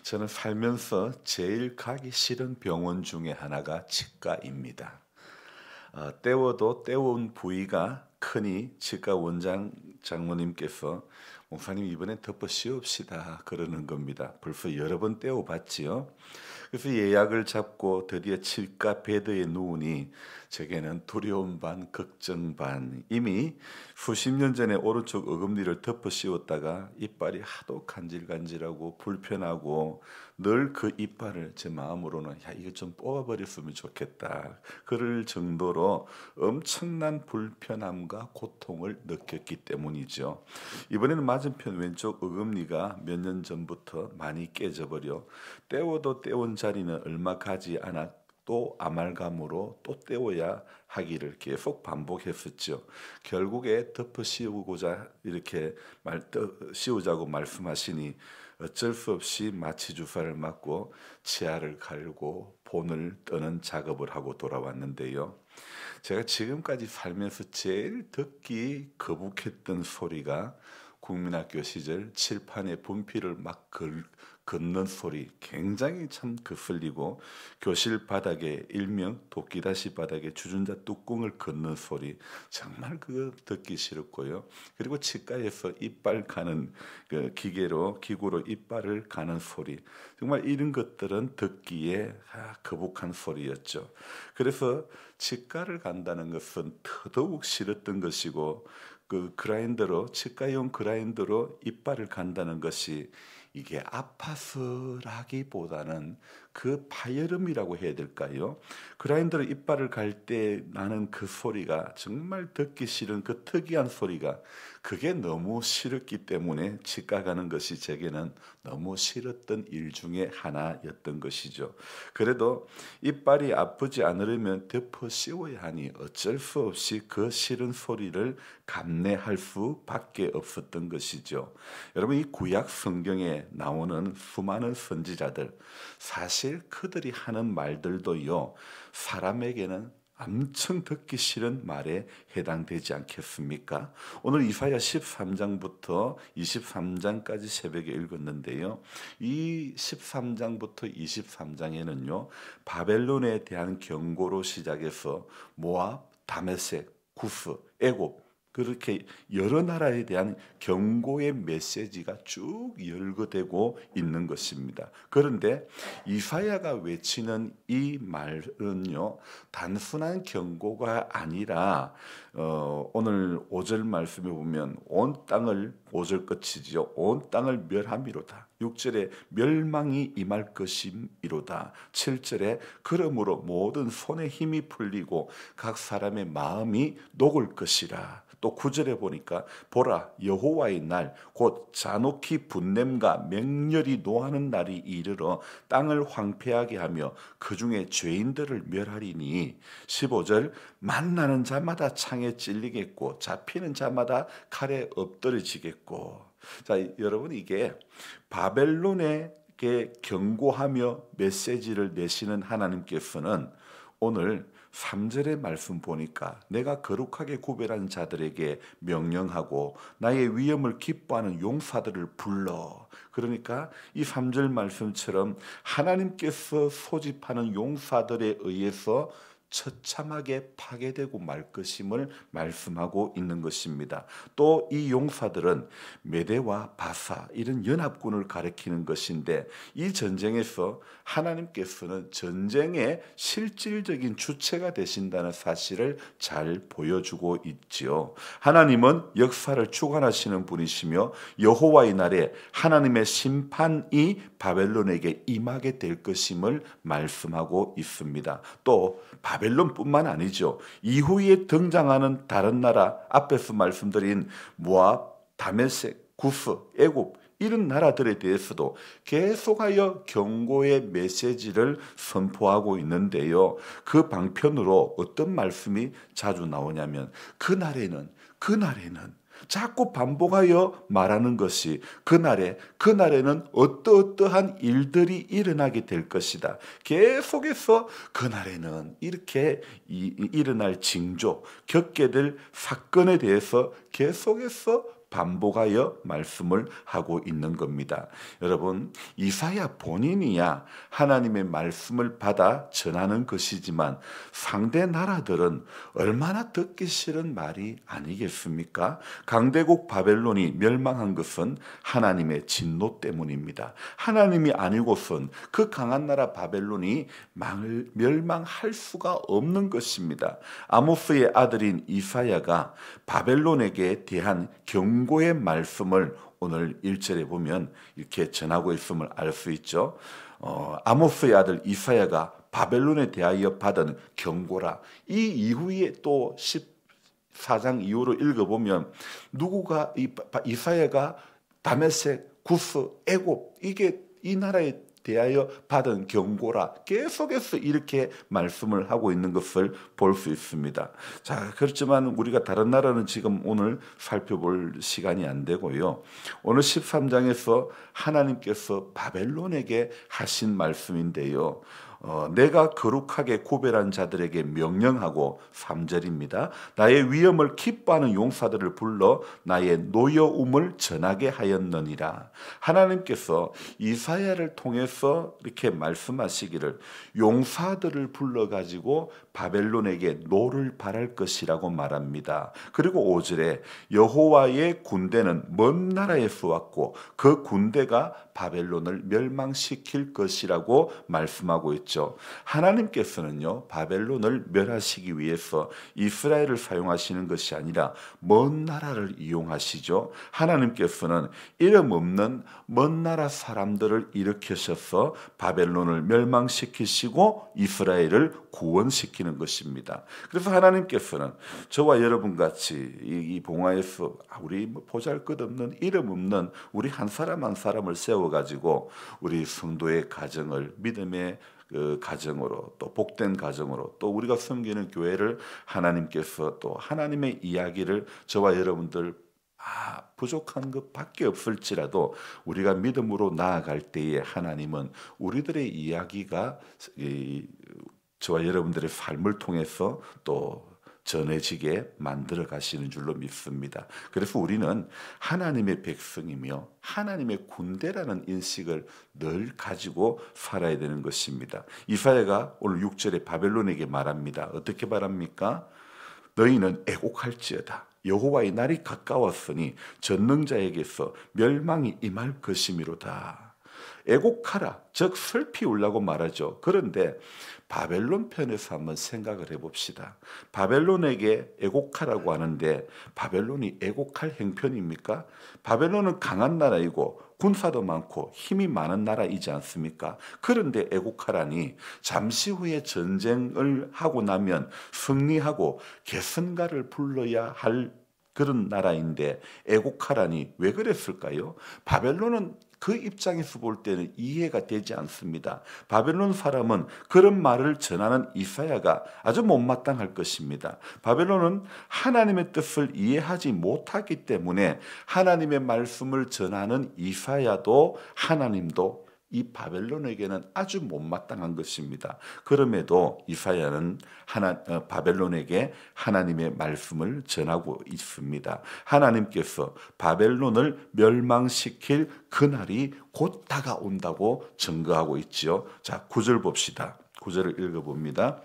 저는 살면서 제일 가기 싫은 병원 중에 하나가 치과입니다. 때워도 때운 부위가 크니 치과 원장 장모님께서 목사님 이번엔 덮어 씌웁시다 그러는 겁니다. 벌써 여러 번 때워봤지요. 그래서 예약을 잡고 드디어 치과 베드에 누우니 제게는 두려움 반 걱정 반. 이미 수십 년 전에 오른쪽 어금니를 덮어 씌웠다가 이빨이 하도 간질간질하고 불편하고 늘 그 이빨을 제 마음으로는 야 이거 좀 뽑아버렸으면 좋겠다 그럴 정도로 엄청난 불편함과 고통을 느꼈기 때문이죠. 이번에는 맞은편 왼쪽 어금니가 몇 년 전부터 많이 깨져버려 떼워도 떼운 자리는 얼마 가지 않아 또 아말감으로 또 떼워야 하기를 계속 반복했었죠. 결국에 덮어 씌우고자 이렇게 씌우자고 말씀하시니 어쩔 수 없이 마취 주사를 맞고 치아를 갈고 본을 떠는 작업을 하고 돌아왔는데요. 제가 지금까지 살면서 제일 듣기 거북했던 소리가 국민학교 시절 칠판에 분필을 막 긋는 소리, 굉장히 참 거슬리고 교실 바닥에 일명 도끼다시 바닥에 주전자 뚜껑을 긋는 소리, 정말 그거 듣기 싫었고요. 그리고 치과에서 이빨 가는 그 기구로 이빨을 가는 소리, 정말 이런 것들은 듣기에 거북한 소리였죠. 그래서 치과를 간다는 것은 더더욱 싫었던 것이고, 그 그라인더로, 치과용 그라인더로 이빨을 간다는 것이 이게 아파서라기보다는 그 파열음이라고 해야 될까요? 그라인더로 이빨을 갈 때 나는 그 소리가 정말 듣기 싫은 그 특이한 소리가, 그게 너무 싫었기 때문에 치과 가는 것이 제게는 너무 싫었던 일 중에 하나였던 것이죠. 그래도 이빨이 아프지 않으려면 덮어 씌워야 하니 어쩔 수 없이 그 싫은 소리를 감내할 수밖에 없었던 것이죠. 여러분, 이 구약 성경에 나오는 수많은 선지자들, 사실 그들이 하는 말들도요, 사람에게는 엄청 듣기 싫은 말에 해당되지 않겠습니까? 오늘 이사야 13장부터 23장까지 새벽에 읽었는데요. 이 13장부터 23장에는요. 바벨론에 대한 경고로 시작해서 모압, 다메섹, 구스, 애굽, 그렇게 여러 나라에 대한 경고의 메시지가 쭉 열거되고 있는 것입니다. 그런데 이사야가 외치는 이 말은요, 단순한 경고가 아니라 오늘 5절 말씀에 보면 온 땅을, 5절 끝이지요. 온 땅을 멸함이로다. 6절에 멸망이 임할 것임이로다. 7절에 그러므로 모든 손에 힘이 풀리고 각 사람의 마음이 녹을 것이라. 또 9절에 보니까 보라 여호와의 날 곧 잔혹히 분냄과 맹렬히 노하는 날이 이르러 땅을 황폐하게 하며 그 중에 죄인들을 멸하리니 15절 만나는 자마다 창에 찔리겠고 잡히는 자마다 칼에 엎드러지겠고. 자, 여러분, 이게 바벨론에게 경고하며 메시지를 내시는 하나님께서는 오늘 3절의 말씀 보니까 내가 거룩하게 구별한 자들에게 명령하고 나의 위엄을 기뻐하는 용사들을 불러. 그러니까 이 3절 말씀처럼 하나님께서 소집하는 용사들에 의해서 처참하게 파괴되고 말 것임을 말씀하고 있는 것입니다. 또 이 용사들은 메대와 바사 이런 연합군을 가리키는 것인데, 이 전쟁에서 하나님께서는 전쟁의 실질적인 주체가 되신다는 사실을 잘 보여주고 있지요. 하나님은 역사를 주관하시는 분이시며 여호와의 날에 하나님의 심판이 바벨론에게 임하게 될 것임을 말씀하고 있습니다. 또 바벨론뿐만 아니죠. 이후에 등장하는 다른 나라, 앞에서 말씀드린 모압, 다메섹, 구스, 애굽 이런 나라들에 대해서도 계속하여 경고의 메시지를 선포하고 있는데요. 그 방편으로 어떤 말씀이 자주 나오냐면 그날에는 자꾸 반복하여 말하는 것이 그날에는 어떠한 일들이 일어나게 될 것이다. 계속해서 그날에는 이렇게 일어날 징조, 겪게 될 사건에 대해서 계속해서 반복하여 말씀을 하고 있는 겁니다. 여러분, 이사야 본인이야 하나님의 말씀을 받아 전하는 것이지만 상대 나라들은 얼마나 듣기 싫은 말이 아니겠습니까? 강대국 바벨론이 멸망한 것은 하나님의 진노 때문입니다. 하나님이 아니고선 그 강한 나라 바벨론이 멸망할 수가 없는 것입니다. 아모스의 아들인 이사야가 바벨론에게 대한 경고의 말씀을 오늘 1절에 보면 이렇게 전하고 있음을 알 수 있죠. 아모스의 아들 이사야가 바벨론에 대하여 받은 경고라. 이 이후에 또 14장 이후로 읽어보면 누구가 이사야가 다메섹, 구스, 애굽 이게 이 나라에 대하여 받은 경고라 계속해서 이렇게 말씀을 하고 있는 것을 볼 수 있습니다. 자, 그렇지만 우리가 다른 나라는 지금 오늘 살펴볼 시간이 안 되고요. 오늘 13장에서 하나님께서 바벨론에게 하신 말씀인데요. 내가 거룩하게 구별한 자들에게 명령하고 3절입니다. 나의 위엄을 기뻐하는 용사들을 불러 나의 노여움을 전하게 하였느니라. 하나님께서 이사야를 통해서 이렇게 말씀하시기를 용사들을 불러가지고 바벨론에게 노를 바랄 것이라고 말합니다. 그리고 5절에 여호와의 군대는 먼 나라에서 왔고 그 군대가 바벨론을 멸망시킬 것이라고 말씀하고 있죠. 하나님께서는요, 바벨론을 멸하시기 위해서 이스라엘을 사용하시는 것이 아니라 먼 나라를 이용하시죠. 하나님께서는 이름 없는 먼 나라 사람들을 일으키셔서 바벨론을 멸망시키시고 이스라엘을 구원시키는 것입니다. 그래서 하나님께서는 저와 여러분 같이 이 봉화에서 우리 보잘것없는 이름 없는 우리 한 사람 한 사람을 세워가지고 우리 성도의 가정을 믿음의 가정으로 또 복된 가정으로 또 우리가 섬기는 교회를 하나님께서 또 하나님의 이야기를 저와 여러분들 부족한 것밖에 없을지라도 우리가 믿음으로 나아갈 때에 하나님은 우리들의 이야기가 저와 여러분들의 삶을 통해서 또 전해지게 만들어 가시는 줄로 믿습니다. 그래서 우리는 하나님의 백성이며 하나님의 군대라는 인식을 늘 가지고 살아야 되는 것입니다. 이사야가 오늘 6절에 바벨론에게 말합니다. 어떻게 말합니까? 너희는 애곡할지어다. 여호와의 날이 가까웠으니 전능자에게서 멸망이 임할 것이미로다. 애곡하라, 즉 슬피 울라고 말하죠. 그런데 바벨론 편에서 한번 생각을 해봅시다. 바벨론에게 애곡하라고 하는데 바벨론이 애곡할 형편입니까? 바벨론은 강한 나라이고 군사도 많고 힘이 많은 나라이지 않습니까? 그런데 애곡하라니 잠시 후에 전쟁을 하고 나면 승리하고 계승가를 불러야 할 그런 나라인데 애곡하라니 왜 그랬을까요? 바벨론은 그 입장에서 볼 때는 이해가 되지 않습니다. 바벨론 사람은 그런 말을 전하는 이사야가 아주 못마땅할 것입니다. 바벨론은 하나님의 뜻을 이해하지 못하기 때문에 하나님의 말씀을 전하는 이사야도 하나님도 이 바벨론에게는 아주 못마땅한 것입니다. 그럼에도 이사야는 바벨론에게 하나님의 말씀을 전하고 있습니다. 하나님께서 바벨론을 멸망시킬 그날이 곧 다가온다고 증거하고 있지요. 자, 9절 봅시다. 9절을 읽어봅니다.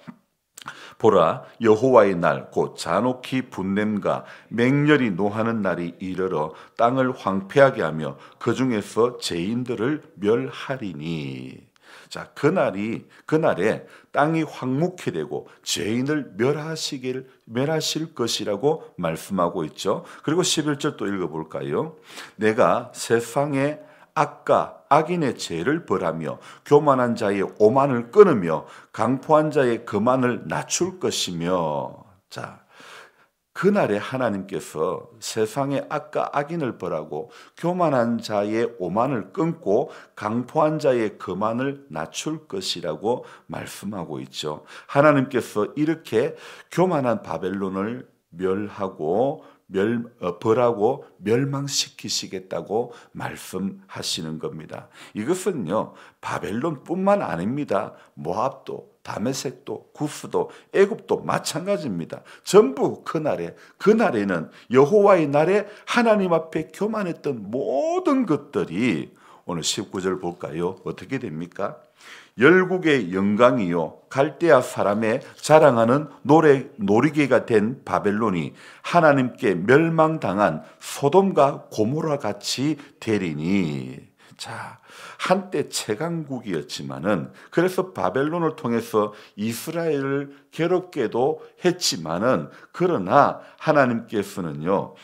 보라, 여호와의 날 곧 잔혹히 분냄과 맹렬히 노하는 날이 이르러 땅을 황폐하게 하며 그 중에서 죄인들을 멸하리니. 자, 그날에 땅이 황무케 되고 죄인을 멸하실 것이라고 말씀하고 있죠. 그리고 11절 또 읽어볼까요? 내가 세상에 악인의 죄를 벌하며 교만한 자의 오만을 끊으며 강포한 자의 거만을 낮출 것이며. 자, 그날에 하나님께서 세상의 악인을 벌하고 교만한 자의 오만을 끊고 강포한 자의 거만을 낮출 것이라고 말씀하고 있죠. 하나님께서 이렇게 교만한 바벨론을 벌하고 멸망시키시겠다고 말씀하시는 겁니다. 이것은요, 바벨론뿐만 아닙니다. 모압도 다메섹도 구스도 애굽도 마찬가지입니다. 전부 그날에는 여호와의 날에 하나님 앞에 교만했던 모든 것들이 오늘 19절 볼까요? 어떻게 됩니까? 열국의 영광이요 갈대아 사람의 자랑하는 놀이개가 된 바벨론이 하나님께 멸망당한 소돔과 고모라 같이 되리니. 자, 한때 최강국이었지만은 그래서 바벨론을 통해서 이스라엘을 괴롭게도 했지만은 그러나 하나님께서는요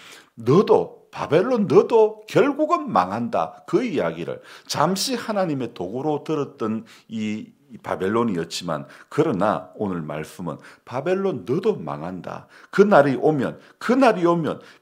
바벨론 너도 결국은 망한다. 그 이야기를 잠시 하나님의 도구로 들었던 이 바벨론이었지만 그러나 오늘 말씀은 바벨론 너도 망한다. 그날이 오면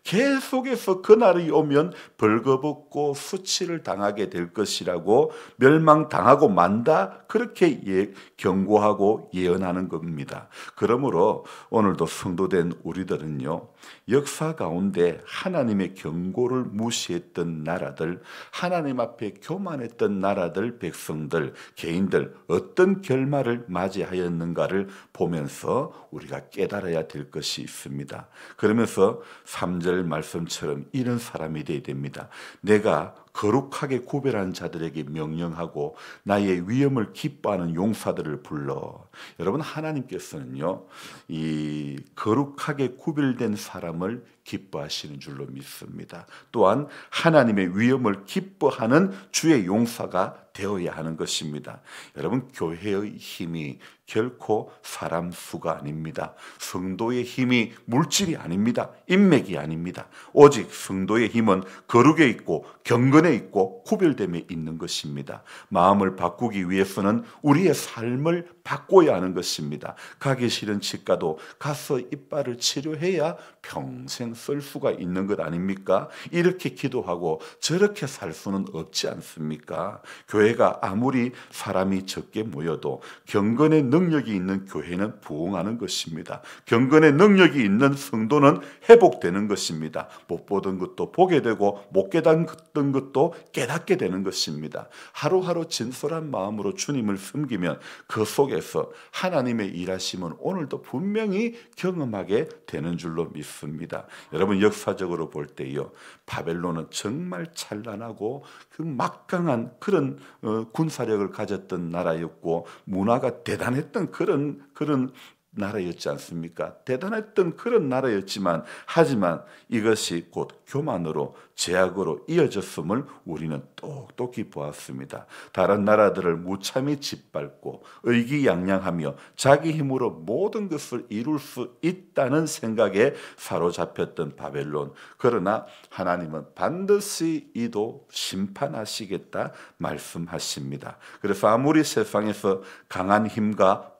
계속해서 그날이 오면 벌거벗고 수치를 당하게 될 것이라고 멸망당하고 만다. 그렇게 경고하고 예언하는 겁니다. 그러므로 오늘도 성도된 우리들은요. 역사 가운데 하나님의 경고를 무시했던 나라들, 하나님 앞에 교만했던 나라들, 백성들, 개인들 어떤 결말을 맞이하였는가를 보면서 우리가 깨달아야 될 것이 있습니다. 그러면서 3절 말씀처럼 이런 사람이 되어야 됩니다. 내가 거룩하게 구별한 자들에게 명령하고 나의 위엄을 기뻐하는 용사들을 불러. 여러분 하나님께서는요 이 거룩하게 구별된 사람을 기뻐하시는 줄로 믿습니다. 또한 하나님의 위엄을 기뻐하는 주의 용사가 되어야 하는 것입니다. 여러분 교회의 힘이 결코 사람 수가 아닙니다. 성도의 힘이 물질이 아닙니다. 인맥이 아닙니다. 오직 성도의 힘은 거룩에 있고 경건에 있고 구별됨에 있는 것입니다. 마음을 바꾸기 위해서는 우리의 삶을 바꿔야 하는 것입니다. 가기 싫은 치과도 가서 이빨을 치료해야 평생 쓸 수가 있는 것 아닙니까? 이렇게 기도하고 저렇게 살 수는 없지 않습니까? 교회가 아무리 사람이 적게 모여도 경건의 능력이 있는 교회는 부흥하는 것입니다. 경건의 능력이 있는 성도는 회복되는 것입니다. 못 보던 것도 보게 되고 못 깨닫던 것도 깨닫게 되는 것입니다. 하루하루 진솔한 마음으로 주님을 섬기면 그 속에서 하나님의 일하심은 오늘도 분명히 경험하게 되는 줄로 믿습니다. 여러분 역사적으로 볼 때요 바벨론은 정말 찬란하고 그 막강한 그런 군사력을 가졌던 나라였고 문화가 대단했던 그런 나라였지 않습니까? 대단했던 그런 나라였지만 하지만 이것이 곧 교만으로 제약으로 이어졌음을 우리는 똑똑히 보았습니다. 다른 나라들을 무참히 짓밟고 의기양양하며 자기 힘으로 모든 것을 이룰 수 있다는 생각에 사로잡혔던 바벨론. 그러나 하나님은 반드시 이도 심판하시겠다 말씀하십니다. 그래서 아무리 세상에서 강한 힘과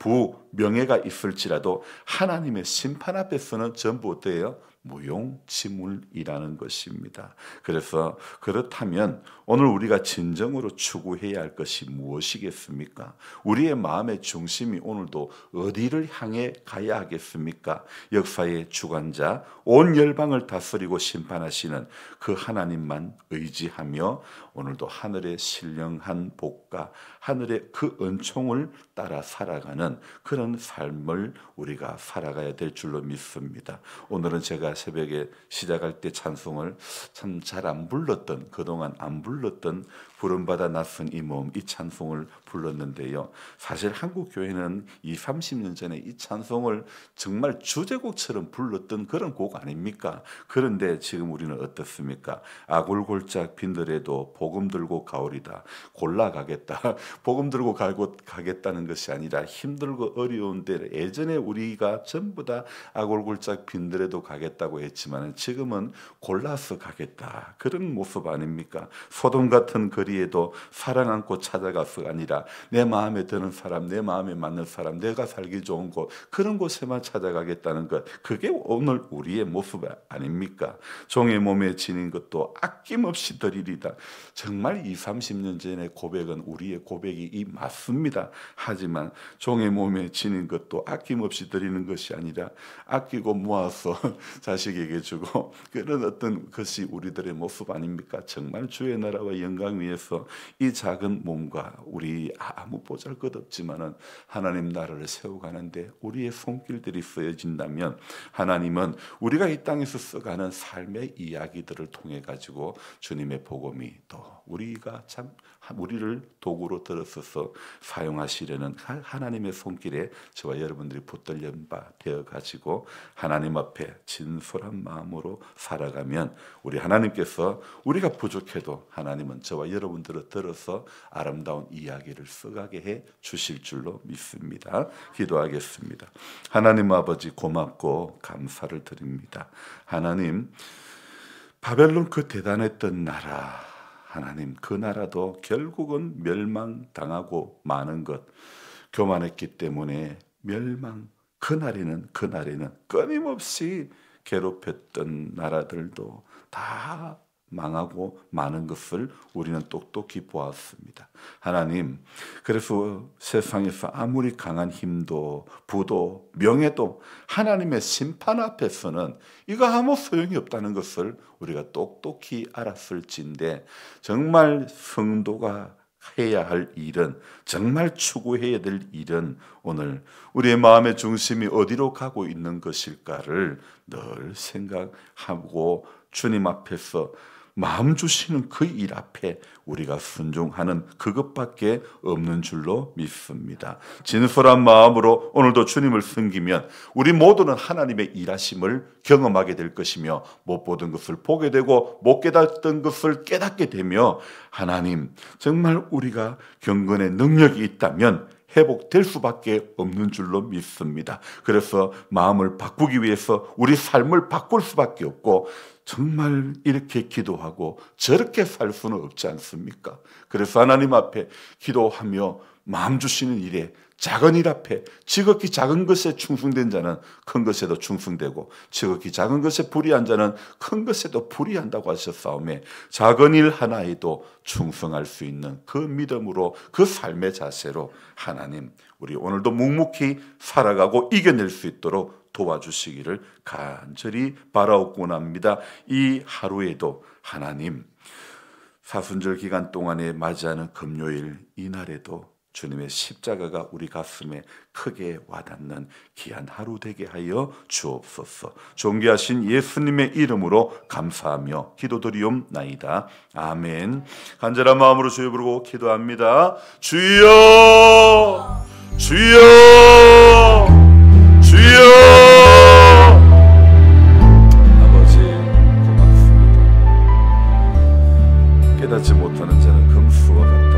명예가 있을지라도 하나님의 심판 앞에서는 전부 어때요? 무용지물이라는 것입니다. 그래서 그렇다면 오늘 우리가 진정으로 추구해야 할 것이 무엇이겠습니까? 우리의 마음의 중심이 오늘도 어디를 향해 가야 하겠습니까? 역사의 주관자, 온 열방을 다스리고 심판하시는 그 하나님만 의지하며 오늘도 하늘의 신령한 복과 하늘의 그 은총을 따라 살아가는 그런 삶을 우리가 살아가야 될 줄로 믿습니다. 오늘은 제가 새벽에 시작할 때 찬송을 참 잘 안 불렀던, 그동안 안 불렀던 부름받아 낯선 이 몸, 이 찬송을 불렀는데요. 사실 한국 교회는 이 30년 전에 이 찬송을 정말 주제곡처럼 불렀던 그런 곡 아닙니까? 그런데 지금 우리는 어떻습니까? 아골골짝 빈들에도 복음 들고 가오리다. 골라가겠다. 복음 들고 가겠다는 것이 아니라 힘들고 어려운 데 예전에 우리가 전부 다 아골골짝 빈들에도 가겠다고 했지만 지금은 골라서 가겠다. 그런 모습 아닙니까? 소돔 같은 거리에도 사랑 안고 찾아가서가 아니라 내 마음에 드는 사람, 내 마음에 맞는 사람, 내가 살기 좋은 곳, 그런 곳에만 찾아가겠다는 것, 그게 오늘 우리의 모습 아닙니까? 종의 몸에 지닌 것도 아낌없이 드리리다. 정말 30년 전의 고백은 우리의 고백이 맞습니다. 하지만 종의 몸에 지닌 것도 아낌없이 드리는 것이 아니라 아끼고 모아서 자식에게 주고 그런 어떤 것이 우리들의 모습 아닙니까? 정말 주의 나라와 영광 위해서 하나님께서 이 작은 몸과 우리 아무 보잘것없지만은 하나님 나라를 세워가는데 우리의 손길들이 쓰여진다면 하나님은 우리가 이 땅에서 써가는 삶의 이야기들을 통해 가지고 주님의 복음이 또 우리가 참 우리를 도구로 들어서서 사용하시려는 하나님의 손길에 저와 여러분들이 붙들린 바 되어 가지고 하나님 앞에 진솔한 마음으로 살아가면 우리 하나님께서 우리가 부족해도 하나님은 저와 여러분들을 들어서 아름다운 이야기를 써가게 해 주실 줄로 믿습니다. 기도하겠습니다. 하나님 아버지 고맙고 감사를 드립니다. 하나님 바벨론 그 대단했던 나라 하나님 그 나라도 결국은 멸망당하고 많은 것 교만했기 때문에 멸망 그날에는 끊임없이 괴롭혔던 나라들도 다 망하고 많은 것을 우리는 똑똑히 보았습니다. 하나님 그래서 세상에서 아무리 강한 힘도 부도 명예도 하나님의 심판 앞에서는 이거 아무 소용이 없다는 것을 우리가 똑똑히 알았을진데 정말 성도가 해야 할 일은 정말 추구해야 될 일은 오늘 우리의 마음의 중심이 어디로 가고 있는 것일까를 늘 생각하고 주님 앞에서 마음 주시는 그 일 앞에 우리가 순종하는 그것밖에 없는 줄로 믿습니다. 진솔한 마음으로 오늘도 주님을 섬기면 우리 모두는 하나님의 일하심을 경험하게 될 것이며 못 보던 것을 보게 되고 못 깨닫던 것을 깨닫게 되며 하나님 정말 우리가 경건의 능력이 있다면 회복될 수밖에 없는 줄로 믿습니다. 그래서 마음을 바꾸기 위해서 우리 삶을 바꿀 수밖에 없고 정말 이렇게 기도하고 저렇게 살 수는 없지 않습니까? 그래서 하나님 앞에 기도하며 마음 주시는 일에 작은 일 앞에 지극히 작은 것에 충성된 자는 큰 것에도 충성되고 지극히 작은 것에 불의한 자는 큰 것에도 불의한다고 하셨사오매 작은 일 하나에도 충성할 수 있는 그 믿음으로 그 삶의 자세로 하나님 우리 오늘도 묵묵히 살아가고 이겨낼 수 있도록 도와주시기를 간절히 바라옵곤 합니다. 이 하루에도 하나님 사순절 기간 동안에 맞이하는 금요일 이날에도 주님의 십자가가 우리 가슴에 크게 와닿는 귀한 하루 되게 하여 주옵소서. 존귀하신 예수님의 이름으로 감사하며 기도드리옵나이다. 아멘. 간절한 마음으로 주여 부르고 기도합니다. 주여 주여 주여. 아버지 고맙습니다. 깨닫지 못하는 자는 금수와 같다.